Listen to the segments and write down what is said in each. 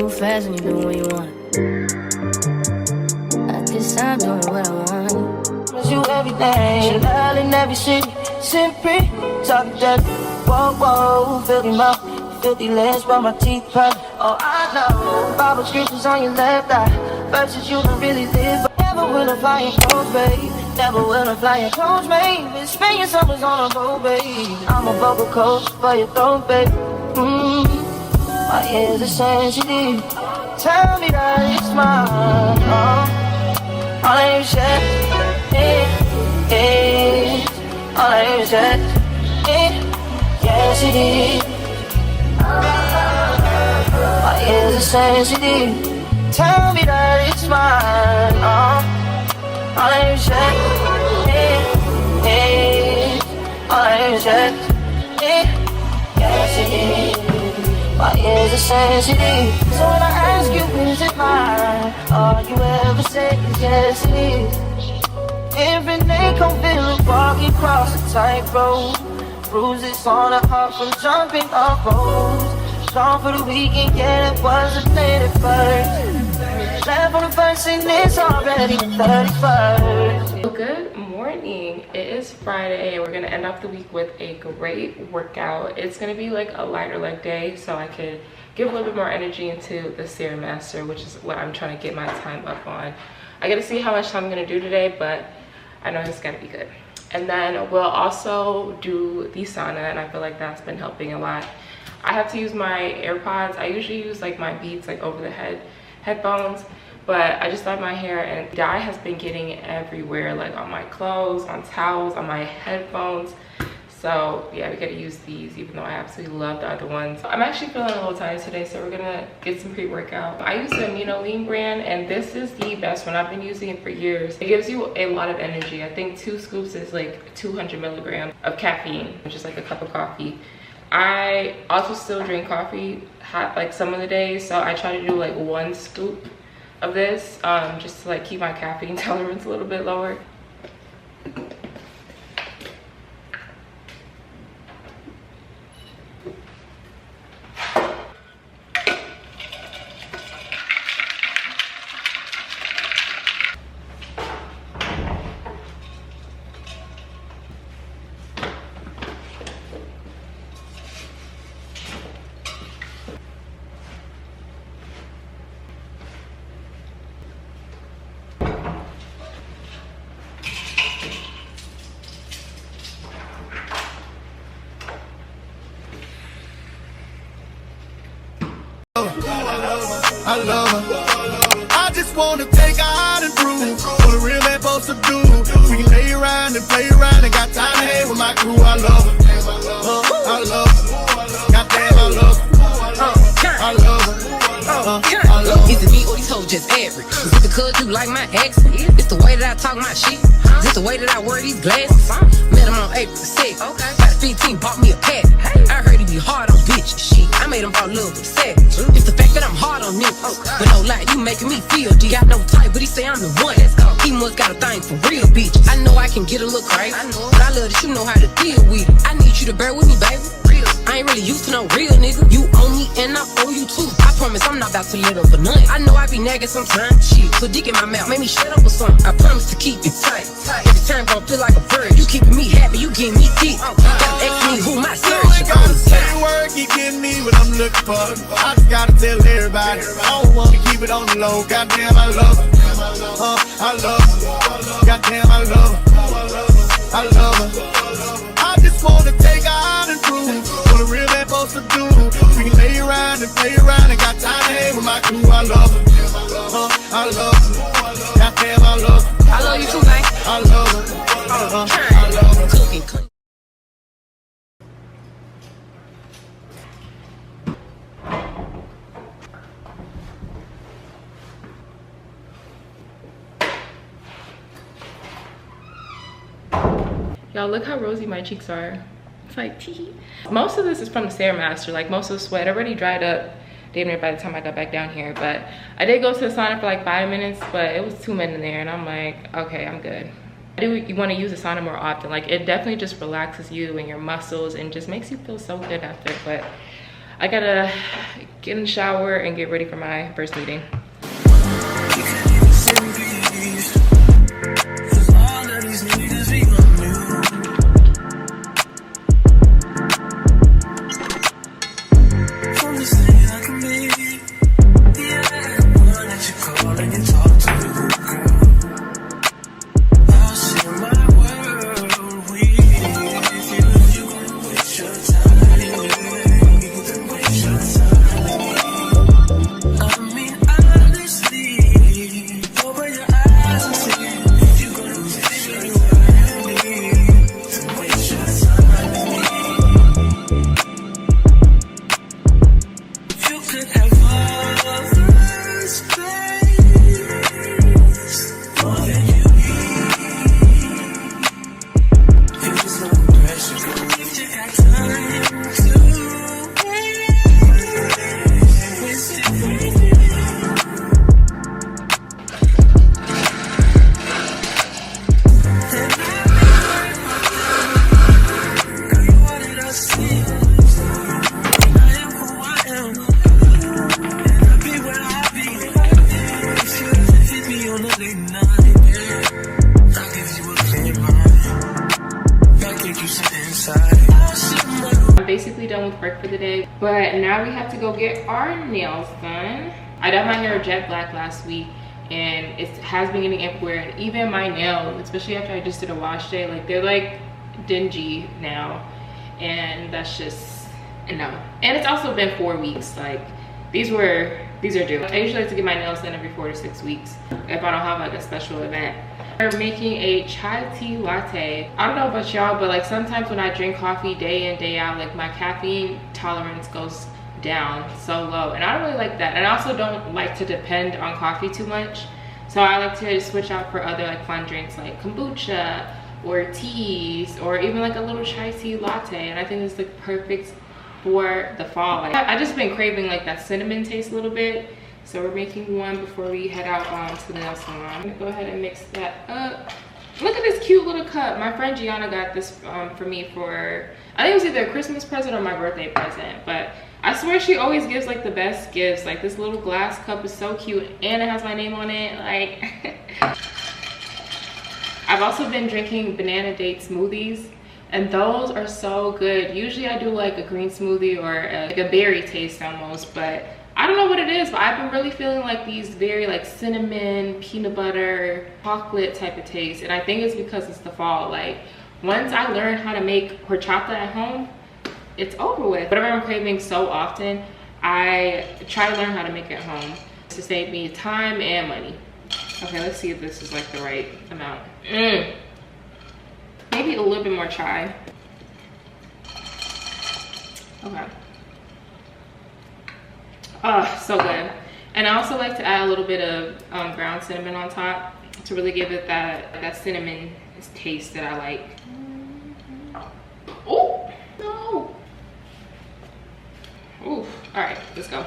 Move fast and you do what you want. At this time, doing what I want. Miss you everything, Chanel in every city. Simply talking dirty. Whoa, whoa, filthy mouth, filthy lips, but my teeth pop. Oh, I know. Bible scriptures on your left eye. Verses you don't really live, but never will I fly in clothes, babe. Never will I fly in clothes, babe. Been spending summers on a boat, babe. I'm a vocal coach for your throat, babe. My ears are sensitive. Tell me that it's mine. Oh, all I hear is shit. All I hear is shit. Yes, it is. My ears are sensitive. Tell me that it's mine. Oh, all I hear is shit. All I hear is shit. Yes, it is. My ears are sensitive. So when I ask you, is it mine? All you ever say is yes, it is. Every day come feel it walking across a tightrope. Bruises on the heart from jumping off roads. Strong for the weekend, yeah, that was a plan at first. Left on the first and it's already the 31st. Good morning. It is Friday and we're gonna end off the week with a great workout. It's gonna be like a lighter leg day so I could give a little bit more energy into the Stairmaster, which is what I'm trying to get my time up on. I gotta see how much time I'm gonna do today, but I know it's gonna be good. And then we'll also do the sauna, and I feel like that's been helping a lot. I have to use my AirPods. I usually use like my Beats like over the headphones, but I just dyed my hair and dye has been getting everywhere, like on my clothes, on towels, on my headphones. So yeah, we gotta use these even though I absolutely love the other ones. I'm actually feeling a little tired today, so we're gonna get some pre-workout. I use the Amino Lean brand and this is the best one. I've been using it for years. It gives you a lot of energy. I think 2 scoops is like 200 milligrams of caffeine, which is like a cup of coffee. I also still drink coffee hot like some of the days, so I try to do like 1 scoop of this just to like keep my caffeine tolerance a little bit lower. I love her. I just wanna take her out and prove what a real man supposed to do. We can lay around and play around and got time to hang with my crew. I love her. I love her. Goddamn, I love her. I love her. I love her. Is it me or these hoes just average? Is it because you like my accent? It's the way that I talk my shit. Is it the way that I wear these glasses? Met him on April 6th. Got a 15, bought me a pack. I heard he be hard on bitches. Shit, I made him fall in love with savage. It's the fact that I'm hard on niggas. But no lie, you making me feel D. Got no type, but he say I'm the one. He must got a thing for real bitches. I know I can get a little crazy, but I love that you know how to deal with it. I need you to bear with me, baby. I ain't really used to no real nigga. You owe me and I owe you too. I promise I'm not about to let up for nothing. I know I be nagging sometimes. Shit, put dick in my mouth, make me shut up or something. I promise to keep it tight. Every time gon' feel like a bird. You keeping me happy, you giving me dick. Gotta ask me who my You ain't gotta say a word, keep getting me what I'm looking for. I just gotta tell everybody. I don't wanna keep it on the low. Goddamn, I love her. I love her. Goddamn, I love her. I love her. I just wanna take her out and prove what a real man supposed to do. We can lay around and play around and got time to hang with my crew. I love her. I love her. Goddamn, I love her. I love you too, man. I love her. I love her. Cooking, clean. Y'all, look how rosy my cheeks are. It's like tee. Most of this is from the Stairmaster. Like most of the sweat already dried up damn near by the time I got back down here. But I did go to the sauna for like 5 minutes, but it was 2 men in there and I'm like, okay, I'm good. I do want to use the sauna more often. Like it definitely just relaxes you and your muscles and just makes you feel so good after. But I gotta get in the shower and get ready for my first meeting. I'm basically done with work for the day, but now we have to go get our nails done. I dyed my hair jet black last week and it has been getting everywhere, and even my nails, especially after I just did a wash day, like they're like dingy now, and that's just no. And it's also been 4 weeks. Like these are due. I usually like to get my nails done every 4 to 6 weeks if I don't have like a special event. We're making a chai tea latte. I don't know about y'all, but like sometimes when I drink coffee day in, day out, like my caffeine tolerance goes down so low, and I don't really like that. And I also don't like to depend on coffee too much, so I like to switch out for other like fun drinks like kombucha or teas, or even like a little chai tea latte. And I think it's like perfect for the fall. Like I just been craving like that cinnamon taste a little bit, so we're making one before we head out to the nail salon. I'm gonna go ahead and mix that up. Look at this cute little cup. My friend Gianna got this for me for, I think it was either a Christmas present or my birthday present, but I swear she always gives like the best gifts. Like this little glass cup is so cute, and it has my name on it. Like I've also been drinking banana date smoothies, and those are so good. Usually I do like a green smoothie or like a berry taste almost, but I don't know what it is, but I've been really feeling like these very like cinnamon, peanut butter, chocolate type of taste. And I think it's because it's the fall. Like once I learn how to make horchata at home, it's over with. Whatever I'm craving so often, I try to learn how to make it at home to save me time and money. Okay, let's see if this is like the right amount. Maybe a little bit more chai. Okay. Oh, so good. And I also like to add a little bit of ground cinnamon on top to really give it that cinnamon taste that I like. Oh no. Ooh. All right, let's go.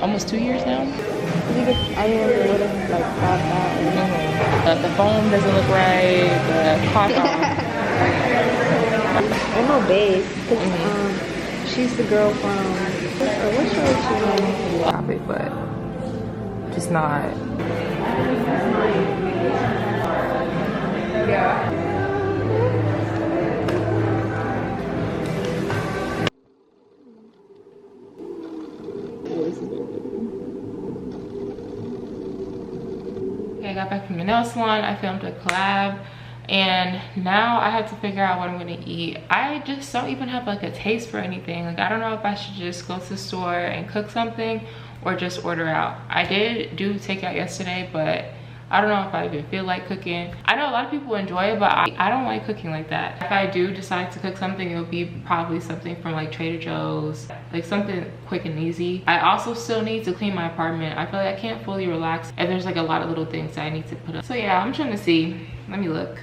Almost 2 years now. I remember what it like popped out. The foam doesn't look right. The pop I know Babe, because she's the girl from what show is she on? Stop it, but just not. Yeah. I got back from the nail salon. I filmed a collab, and now I have to figure out what I'm gonna eat. I just don't even have like a taste for anything. Like I don't know if I should just go to the store and cook something or just order out. I did do takeout yesterday, but I don't know if I even feel like cooking. I know a lot of people enjoy it, but I don't like cooking like that. If I do decide to cook something, it'll be probably something from like Trader Joe's, like something quick and easy. I also still need to clean my apartment. I feel like I can't fully relax if there's like a lot of little things that I need to put up. So yeah, I'm trying to see. Let me look.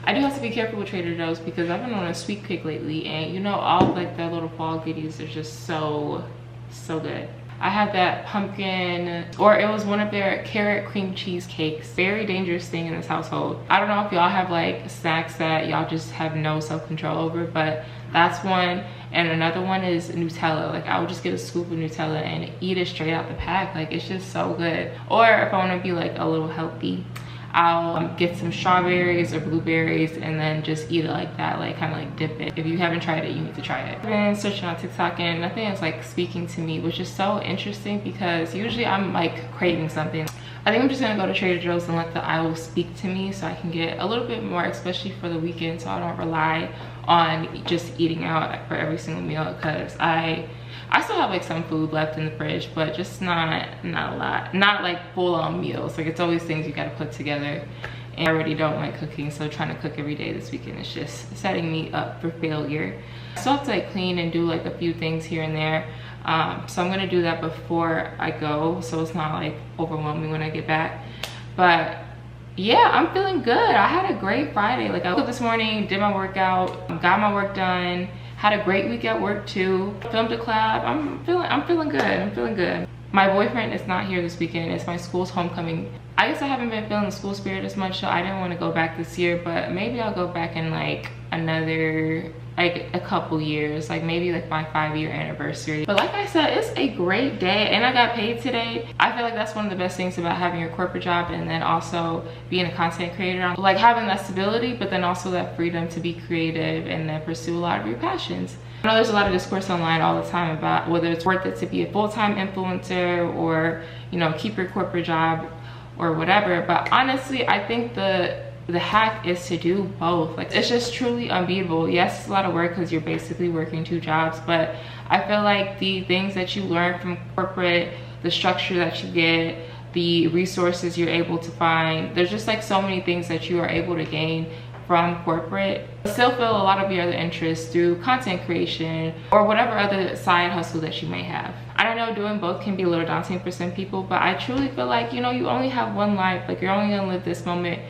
I do have to be careful with Trader Joe's because I've been on a sweet kick lately, and you know, all of like their little fall goodies are just so good. I had that pumpkin, or it was one of their carrot cream cheese cakes. Very dangerous thing in this household. I don't know if y'all have like snacks that y'all just have no self-control over, but that's one. And another one is Nutella. Like I would just get a scoop of Nutella and eat it straight out the pack. Like it's just so good. Or if I want to be like a little healthy, I'll get some strawberries or blueberries and then just eat it like that, like kind of like dip it. If you haven't tried it, you need to try it. I've been searching on TikTok and nothing is like speaking to me, which is so interesting because usually I'm like craving something. I think I'm just gonna go to Trader Joe's and let the aisle speak to me so I can get a little bit more, especially for the weekend, so I don't rely on just eating out for every single meal, because I still have like some food left in the fridge, but just not a lot, not like full-on meals. Like it's always things you got to put together, and I already don't like cooking, so trying to cook every day this weekend is just setting me up for failure. I still have to like clean and do like a few things here and there, so I'm gonna do that before I go, so it's not like overwhelming when I get back. But yeah, I'm feeling good. I had a great Friday. Like I woke up this morning, did my workout, got my work done, had a great week at work too, filmed a collab. I'm feeling good. My boyfriend is not here this weekend. It's my school's homecoming. I guess I haven't been feeling the school spirit as much, so I didn't want to go back this year, but maybe I'll go back in like another, like a couple years, like maybe like my 5-year anniversary. But like I said, it's a great day and I got paid today. I feel like that's one of the best things about having your corporate job and then also being a content creator, like having that stability, but then also that freedom to be creative and then pursue a lot of your passions. I know there's a lot of discourse online all the time about whether it's worth it to be a full-time influencer or, you know, keep your corporate job or whatever, but honestly I think the hack is to do both. Like it's just truly unbeatable. Yes, it's a lot of work because you're basically working 2 jobs, but I feel like the things that you learn from corporate, the structure that you get, the resources you're able to find, there's just like so many things that you are able to gain from corporate. Still feel a lot of your other interests through content creation or whatever other side hustle that you may have. I know doing both can be a little daunting for some people, but I truly feel like, you know, you only have one life. Like you're only gonna live this moment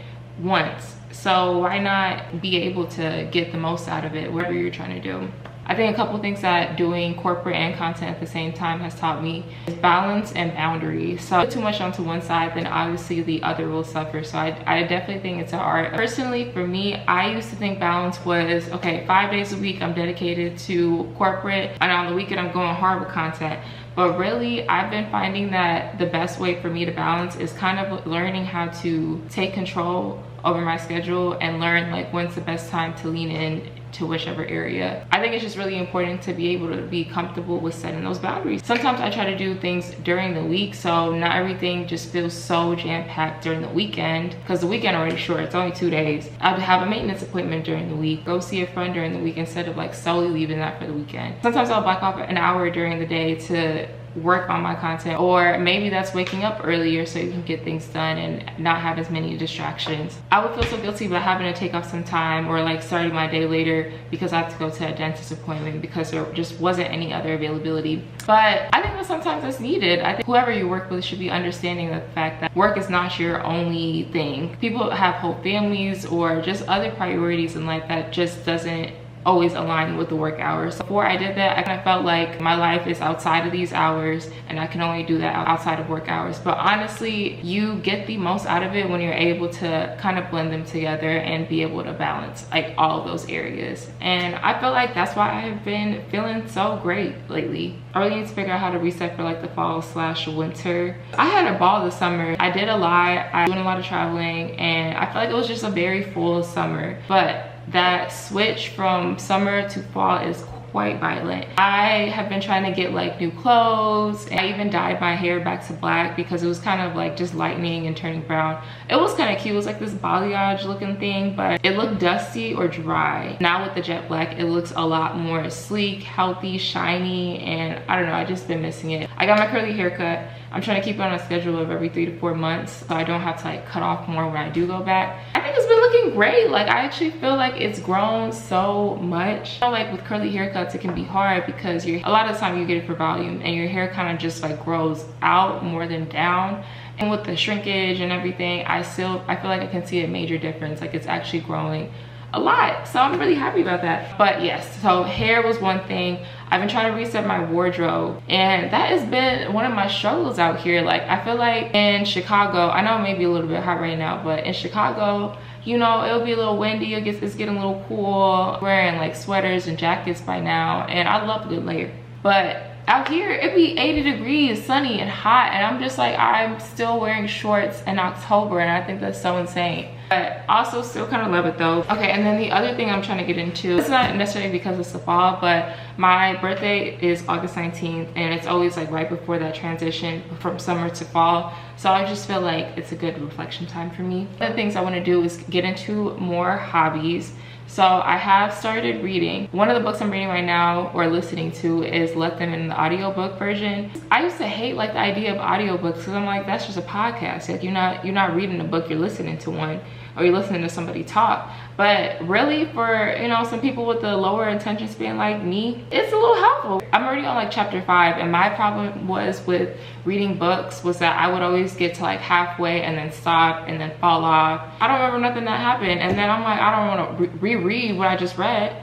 once, so why not be able to get the most out of it, whatever you're trying to do. I think a couple things that doing corporate and content at the same time has taught me is balance and boundaries. So if too much onto one side, then obviously the other will suffer. So I definitely think it's an art. Personally, for me, I used to think balance was, okay, 5 days a week I'm dedicated to corporate, and on the weekend I'm going hard with content. But really, I've been finding that the best way for me to balance is kind of learning how to take control over my schedule and learn like when's the best time to lean in to whichever area. I think it's just really important to be able to be comfortable with setting those boundaries. Sometimes I try to do things during the week, so not everything just feels so jam-packed during the weekend, because the weekend already short, it's only 2 days. I'll have a maintenance appointment during the week, go see a friend during the week instead of like solely leaving that for the weekend. Sometimes I'll block off an hour during the day to work on my content, or maybe that's waking up earlier so you can get things done and not have as many distractions. I would feel so guilty about having to take off some time or like starting my day later because I have to go to a dentist appointment because there just wasn't any other availability. But I think that sometimes that's needed. I think whoever you work with should be understanding of the fact that work is not your only thing. People have whole families or just other priorities in life that just doesn't always align with the work hours. So before I did that, I kind of felt like my life is outside of these hours and I can only do that outside of work hours. But honestly, you get the most out of it when you're able to kind of blend them together and be able to balance like all of those areas. And I feel like that's why I've been feeling so great lately. I really need to figure out how to reset for like the fall/winter. I had a ball this summer. I did a lot. I was doing a lot of traveling and I feel like it was just a very full summer. But that switch from summer to fall is quite violent. I have been trying to get like new clothes, and I even dyed my hair back to black because it was kind of like just lightening and turning brown. It was kind of cute. It was like this balayage looking thing, but it looked dusty or dry. Now with the jet black, it looks a lot more sleek, healthy, shiny, and I don't know, I just been missing it. I got my curly haircut. I'm trying to keep it on a schedule of every 3 to 4 months so I don't have to like cut off more when I do go back. I think it's been looking great. Like I actually feel like it's grown so much. You know, like with curly haircuts, it can be hard because a lot of the time you get it for volume and your hair kind of just like grows out more than down. And with the shrinkage and everything, I feel like I can see a major difference. Like it's actually growing a lot, so I'm really happy about that. But yes, so hair was one thing. I've been trying to reset my wardrobe, and that has been one of my struggles out here. Like, I feel like in Chicago, I know it may be a little bit hot right now, but in Chicago, you know, it'll be a little windy, it's getting a little cool, wearing like sweaters and jackets by now, and I love a good layer. But out here, it'd be 80 degrees, sunny and hot, and I'm just like, I'm still wearing shorts in October, and I think that's so insane. But also still kind of love it though. Okay, and then the other thing I'm trying to get into, it's not necessarily because it's the fall, but my birthday is August 19th, and it's always like right before that transition from summer to fall. So I just feel like it's a good reflection time for me. The things I want to do is get into more hobbies. So I have started reading. One of the books I'm reading right now or listening to is Let Them in the audiobook version. I used to hate like the idea of audiobooks because I'm like, that's just a podcast. Like you're not reading a book, you're listening to one, or you're listening to somebody talk. But really, for, you know, some people with the lower attention span like me, it's a little helpful. I'm already on like chapter 5, and my problem was with reading books was that I would always get to like halfway and then stop and then fall off. I don't remember nothing that happened, and then I'm like, I don't want to reread what I just read.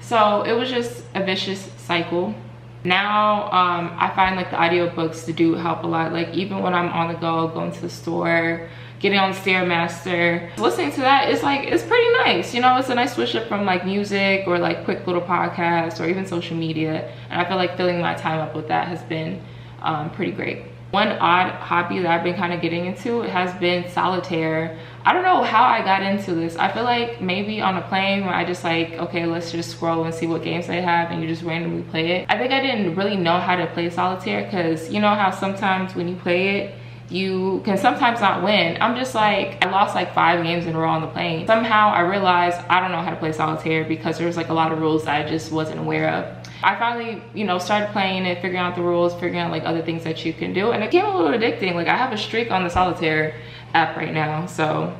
So it was just a vicious cycle. Now I find like the audiobooks do help a lot. Like even when I'm on the go, going to the store, getting on the Stairmaster, listening to that is like, it's pretty nice. You know, it's a nice switch up from like music or like quick little podcasts or even social media. And I feel like filling my time up with that has been pretty great. One odd hobby that I've been kind of getting into has been solitaire. I don't know how I got into this. I feel like maybe on a plane where I just like, okay, let's just scroll and see what games they have, and you just randomly play it. I think I didn't really know how to play solitaire because you know how sometimes when you play it, you can sometimes not win. I'm just like, I lost like 5 games in a row on the plane. Somehow I realized I don't know how to play solitaire because there's like a lot of rules that I just wasn't aware of. I finally, you know, started playing it, figuring out the rules, figuring out like other things that you can do, and it became a little addicting. Like I have a streak on the solitaire app right now, so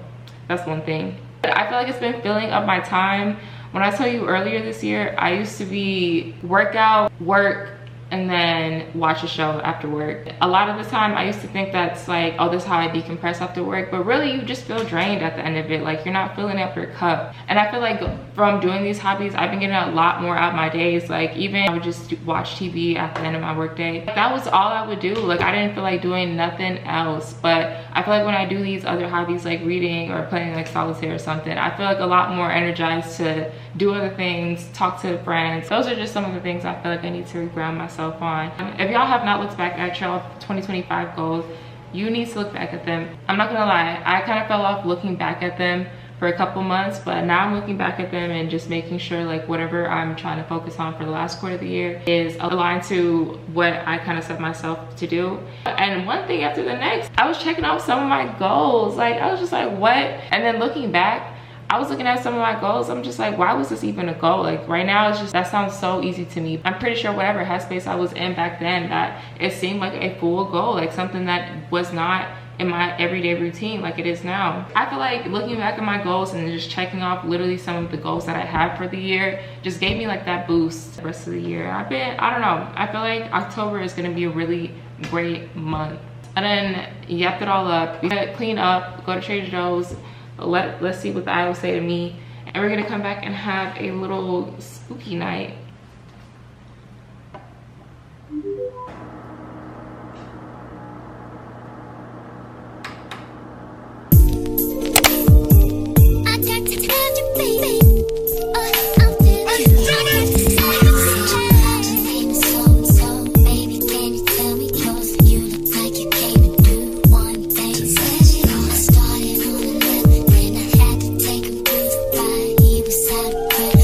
that's one thing. But I feel like it's been filling up my time. When I tell you earlier this year, I used to be workout, work, and then watch a show after work. A lot of the time I used to think that's like, oh, this is how I decompress after work, but really you just feel drained at the end of it. Like you're not filling up your cup. And I feel like from doing these hobbies, I've been getting a lot more out of my days. Like even I would just watch TV at the end of my work day. That was all I would do. Like I didn't feel like doing nothing else. But I feel like when I do these other hobbies like reading or playing like solitaire or something, I feel like a lot more energized to do other things, talk to friends. Those are just some of the things I feel like I need to reground myself on. If y'all have not looked back at your 2025 goals, you need to look back at them. I'm not gonna lie, I kind of fell off looking back at them for a couple months, but now I'm looking back at them and just making sure like whatever I'm trying to focus on for the last quarter of the year is aligned to what I kind of set myself to do. And one thing after the next, I was checking off some of my goals. Like I was just like, what? And then looking back, I was looking at some of my goals. I'm just like, why was this even a goal? Like right now, it's just, that sounds so easy to me. I'm pretty sure whatever headspace I was in back then, that it seemed like a full goal, like something that was not in my everyday routine like it is now. I feel like looking back at my goals and just checking off literally some of the goals that I have for the year just gave me like that boost the rest of the year. I don't know, I feel like October is gonna be a really great month. And then yapped it all up, we gotta clean up, go to Trader Joe's, let's see what the aisles say to me, and we're gonna come back and have a little spooky night.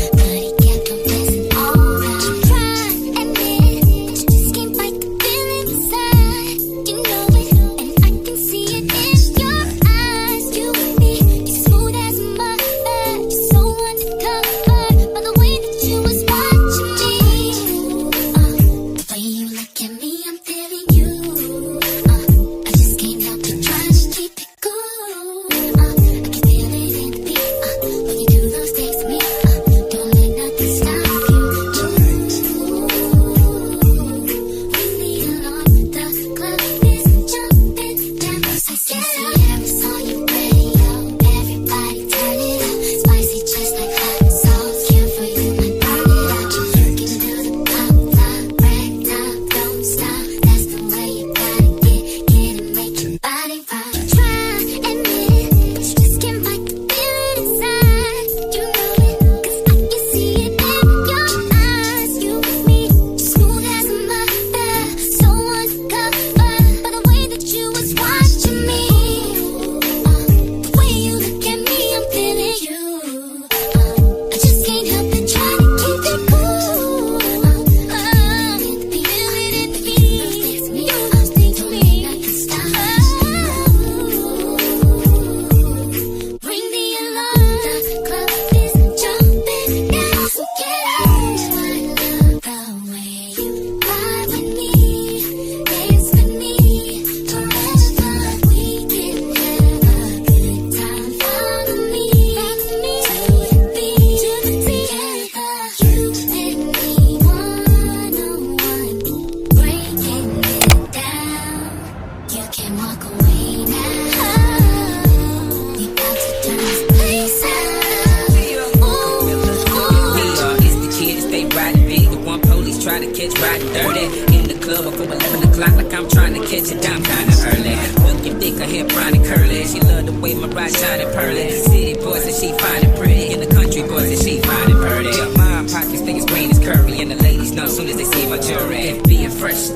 But he kept on messing all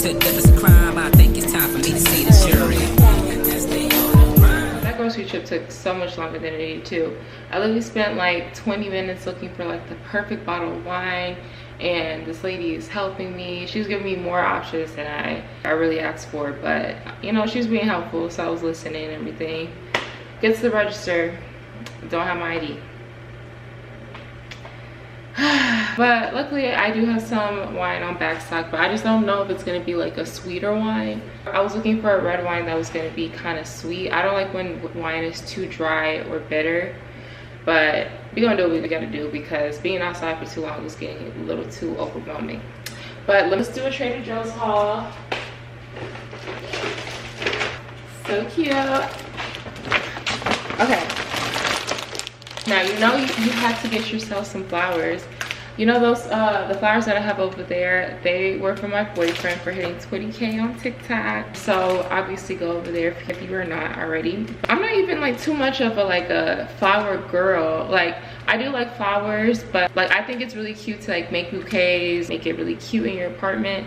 to death is a crime. I think it's time for me to see the jury. That grocery trip took so much longer than it needed to. I literally spent like 20 minutes looking for like the perfect bottle of wine, and this lady is helping me. She was giving me more options than I really asked for, but you know, she was being helpful, so I was listening and everything. Get to the register, don't have my ID. But luckily I do have some wine on back stock, but I just don't know if it's going to be like a sweeter wine. I was looking for a red wine that was going to be kind of sweet. I don't like when wine is too dry or bitter, but we're gonna do what we gotta do because being outside for too long was getting a little too overwhelming. But let's do a Trader Joe's haul. So cute. Okay, now you know you have to get yourself some flowers. You know those the flowers that I have over there, they were for my boyfriend for hitting 20K on TikTok. So obviously go over there if you are not already. I'm not even like too much of a flower girl. Like I do like flowers, but like I think it's really cute to like make bouquets, make it really cute in your apartment.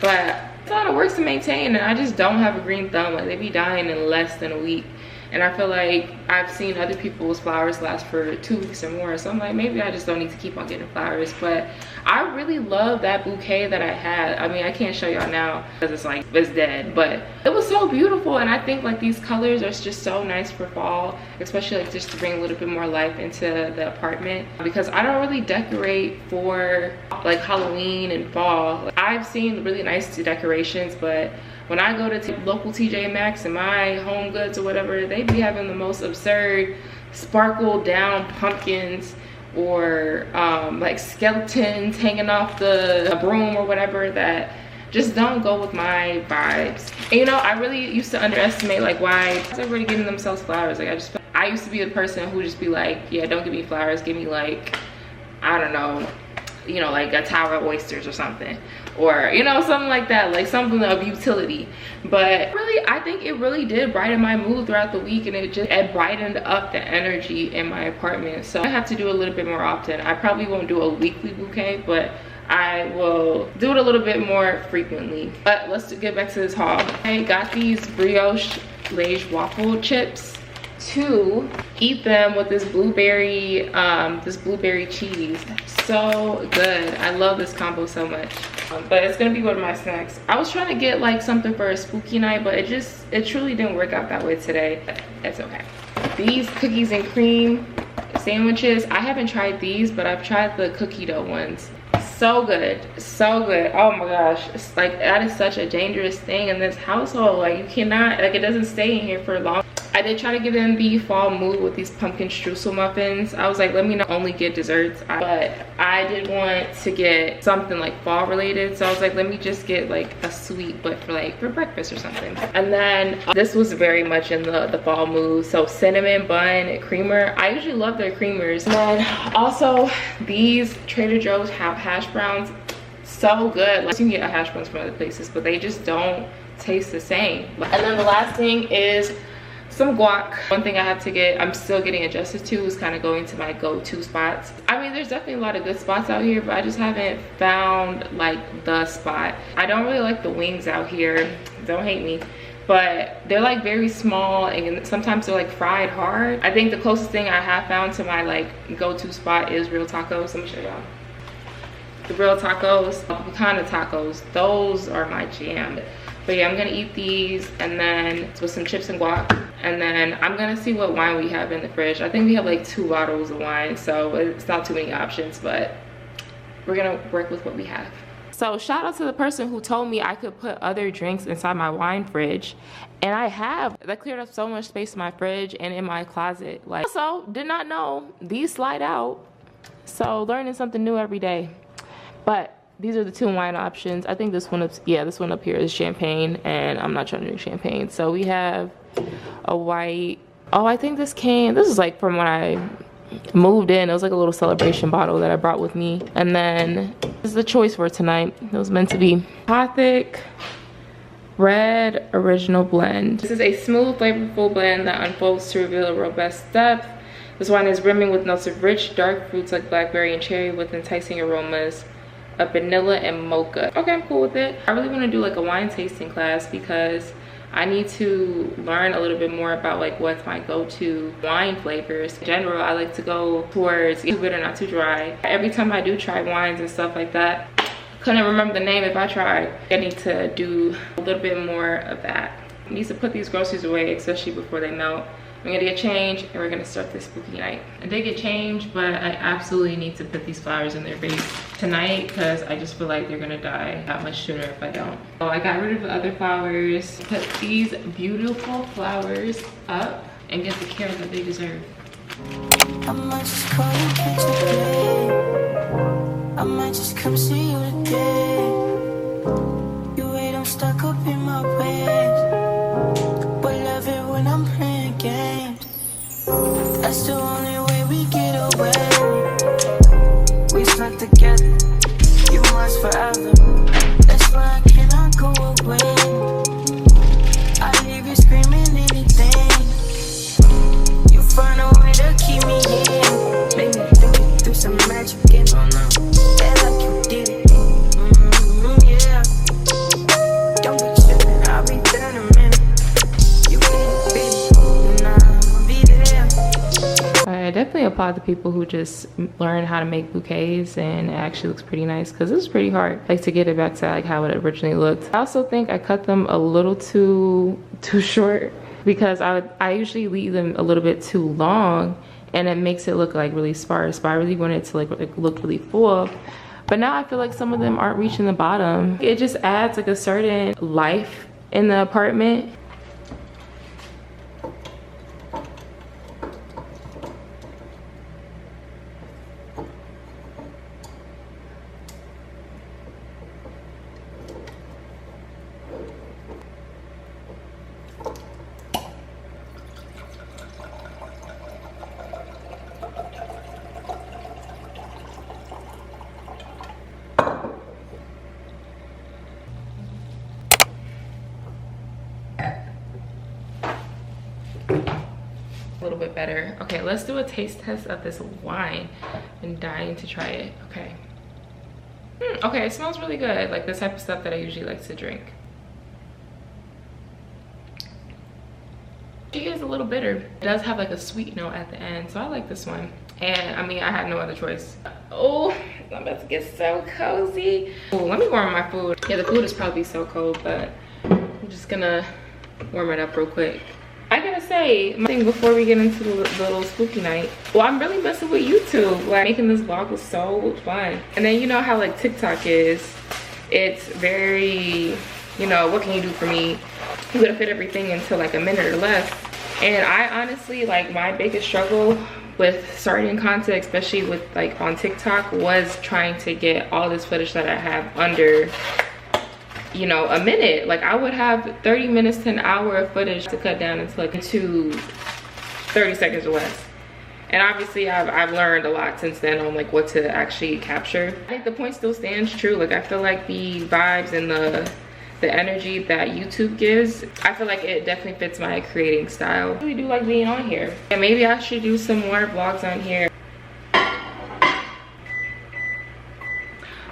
But it's a lot of work to maintain, and I just don't have a green thumb. Like they be dying in less than a week. And I feel like I've seen other people's flowers last for 2 weeks or more. So I'm like, maybe I just don't need to keep on getting flowers. But I really love that bouquet that I had. I mean, I can't show y'all now because it's like, it's dead. But it was so beautiful. And I think like these colors are just so nice for fall. Especially like just to bring a little bit more life into the apartment. Because I don't really decorate for like Halloween and fall. I've seen really nice decorations, but when I go to local TJ Maxx and my Home Goods or whatever, they be having the most absurd sparkle down pumpkins or like skeletons hanging off the broom or whatever that just don't go with my vibes. And you know, I really used to underestimate like why everybody giving themselves flowers. Like I used to be the person who just be like, yeah, don't give me flowers, give me like, I don't know, you know, like a tower of oysters or something, or you know, something like that, like something of utility. But really, I think it really did brighten my mood throughout the week, and it brightened up the energy in my apartment. So I have to do a little bit more often. I probably won't do a weekly bouquet, but I will do it a little bit more frequently. But let's get back to this haul. I got these brioche Lay's waffle chips to eat them with this blueberry cheese. So good. I love this combo so much. But it's gonna be one of my snacks. I was trying to get like something for a spooky night, but it truly didn't work out that way today. It's okay. These cookies and cream sandwiches, I haven't tried these, but I've tried the cookie dough ones. So good, so good. Oh my gosh, it's like that is such a dangerous thing in this household. Like you cannot, like it doesn't stay in here for long. I did try to get in the fall mood with these pumpkin streusel muffins. I was like, let me not only get desserts, but I did want to get something like fall related. So I was like, let me just get like a sweet, but for breakfast or something. And then this was very much in the fall mood. So cinnamon bun creamer. I usually love their creamers. And then also these Trader Joe's have hash browns. So good. Like, you can get hash browns from other places, but they just don't taste the same. And then the last thing is some guac. One thing I have to get, I'm still getting adjusted to, is kind of going to my go-to spots. I mean, there's definitely a lot of good spots out here, but I just haven't found like the spot. I don't really like the wings out here, don't hate me, but they're like very small and sometimes they're like fried hard. I think the closest thing I have found to my like go-to spot is Real Tacos. Let me show y'all. The Real Tacos, Picana tacos, those are my jam. But yeah, I'm gonna eat these and then with some chips and guac. And then I'm gonna see what wine we have in the fridge. I think we have like 2 bottles of wine, so it's not too many options, but we're gonna work with what we have. So shout out to the person who told me I could put other drinks inside my wine fridge. And I have. That cleared up so much space in my fridge and in my closet. Like, also, did not know these slide out. So learning something new every day. But these are the 2 wine options. I think this one up, yeah, this one up here is champagne, and I'm not trying to drink champagne. So we have a white, oh, I think this is like from when I moved in. It was like a little celebration bottle that I brought with me. And then this is the choice for tonight. It was meant to be Gothic Red Original Blend. This is a smooth, flavorful blend that unfolds to reveal a robust depth. This wine is brimming with notes of rich, dark fruits like blackberry and cherry with enticing aromas a vanilla and mocha. Okay, I'm cool with it. I really want to do like a wine tasting class because I need to learn a little bit more about like what's my go-to wine flavors. In general, I like to go towards too bitter, not too dry. Every time I do try wines and stuff like that, couldn't remember the name if I tried. I need to do a little bit more of that. I need to put these groceries away, especially before they melt. I'm gonna get changed and we're gonna start this spooky night. I did get changed, but I absolutely need to put these flowers in their vase tonight because I just feel like they're gonna die that much sooner if I don't. So I got rid of the other flowers, put these beautiful flowers up and get the care that they deserve. I might just call you, catch a play. I might just come see you today. You wait, I'm stuck up in my ways. But love it when I'm playing games. That's the only way we get away. We stuck together, you must forever. That's why I cannot go away. I leave you screaming anything. You find a way to keep me in. Make me do some magic and yeah, like you did it. Yeah. Don't be tripping, I'll be there in a minute. You get it, baby, and I'll be there. I definitely applaud the people who just learn how to make bouquets, and it actually looks pretty nice because it was pretty hard like to get it back to like how it originally looked. I also think I cut them a little too short because I usually leave them a little bit too long and it makes it look like really sparse, but I really wanted it to like look really full. But now I feel like some of them aren't reaching the bottom. It just adds like a certain life in the apartment. A little bit better. Okay, let's do a taste test of this wine. I'm dying to try it. Okay. Okay, it smells really good. Like the type of stuff that I usually like to drink. She is a little bitter. It does have like a sweet note at the end, so I like this one. And I mean, I had no other choice. Oh, I'm about to get so cozy. Oh, let me warm my food. Yeah, the food is probably so cold, but I'm just gonna warm it up real quick. I gotta say, my thing before we get into the little spooky night, well, I'm really messing with YouTube. Like, making this vlog was so fun. And then you know how like TikTok is, it's very, you know, what can you do for me? You gotta fit everything into like a minute or less. And I honestly, like, my biggest struggle with starting content, especially with like on TikTok, was trying to get all this footage that I have under, you know, a minute. Like I would have 30 minutes to an hour of footage to cut down into like 30 seconds or less. And obviously I've learned a lot since then on like what to actually capture. I think the point still stands true. Like I feel like the vibes and the energy that YouTube gives, I feel like it definitely fits my creating style. I really do like being on here. And maybe I should do some more vlogs on here.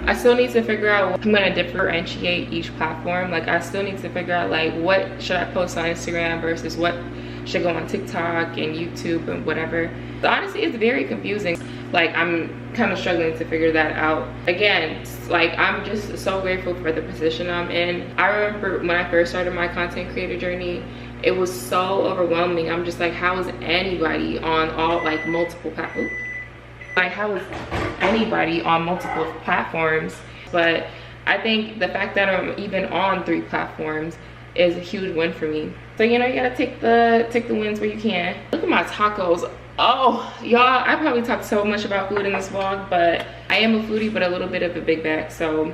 I still need to figure out what I'm gonna differentiate each platform. Like I still need to figure out like what should I post on Instagram versus what should go on TikTok and YouTube and whatever. So honestly, it's very confusing. Like I'm kind of struggling to figure that out. Again, like I'm just so grateful for the position I'm in. I remember when I first started my content creator journey, it was so overwhelming. I'm just like, how is anybody on all like multiple platforms? Like how is anybody on multiple platforms? But I think the fact that I'm even on 3 platforms is a huge win for me. So you know, you gotta take the wins where you can. Look at my tacos. Oh y'all, I probably talked so much about food in this vlog, but I am a foodie, but a little bit of a big bag. So